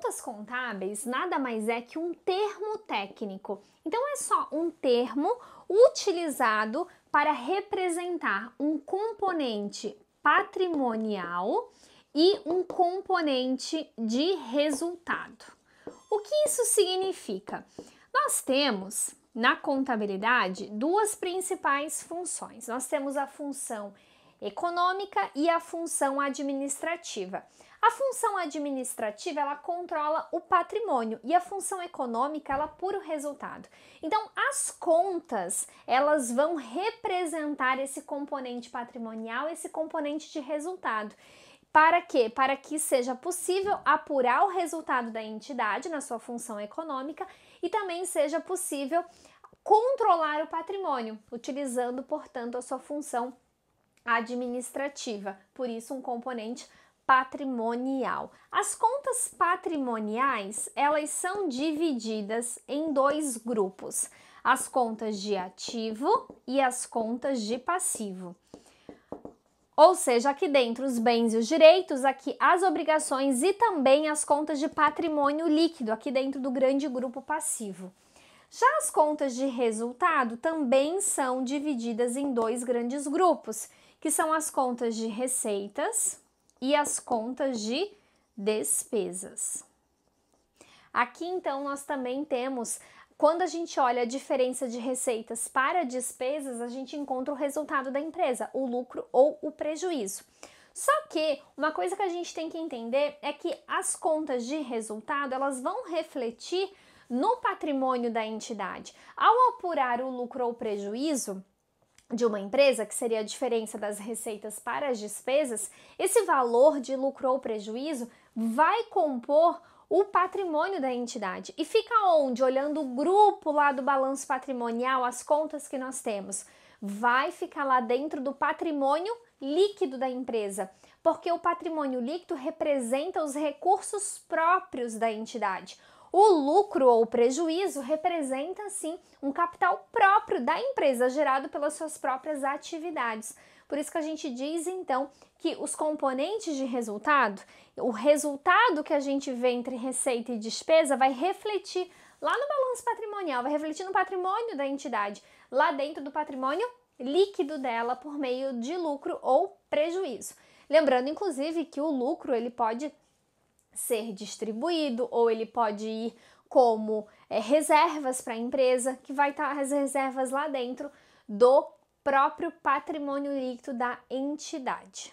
Contas contábeis nada mais é que um termo técnico. Então é só um termo utilizado para representar um componente patrimonial e um componente de resultado. O que isso significa? Nós temos na contabilidade duas principais funções. Nós temos a função econômica e a função administrativa. A função administrativa, ela controla o patrimônio e a função econômica, ela apura o resultado. Então, as contas, elas vão representar esse componente patrimonial, esse componente de resultado. Para quê? Para que seja possível apurar o resultado da entidade na sua função econômica e também seja possível controlar o patrimônio, utilizando, portanto, a sua função administrativa. Por isso, um componente patrimonial. As contas patrimoniais, elas são divididas em dois grupos: as contas de ativo e as contas de passivo. Ou seja, aqui dentro os bens e os direitos, aqui as obrigações e também as contas de patrimônio líquido, aqui dentro do grande grupo passivo. Já as contas de resultado também são divididas em dois grandes grupos, que são as contas de receitas e as contas de despesas. Aqui então nós também temos, quando a gente olha a diferença de receitas para despesas, a gente encontra o resultado da empresa, o lucro ou o prejuízo. Só que uma coisa que a gente tem que entender é que as contas de resultado, elas vão refletir no patrimônio da entidade. Ao apurar o lucro ou prejuízo de uma empresa, que seria a diferença das receitas para as despesas, esse valor de lucro ou prejuízo vai compor o patrimônio da entidade. E fica onde? Olhando o grupo lá do balanço patrimonial, as contas que nós temos. Vai ficar lá dentro do patrimônio líquido da empresa, porque o patrimônio líquido representa os recursos próprios da entidade. O lucro ou prejuízo representa, sim, um capital próprio da empresa, gerado pelas suas próprias atividades. Por isso que a gente diz, então, que os componentes de resultado, o resultado que a gente vê entre receita e despesa vai refletir lá no balanço patrimonial, vai refletir no patrimônio da entidade, lá dentro do patrimônio líquido dela por meio de lucro ou prejuízo. Lembrando, inclusive, que o lucro ele pode ser distribuído ou ele pode ir como reservas para a empresa, que vai estar as reservas lá dentro do próprio patrimônio líquido da entidade.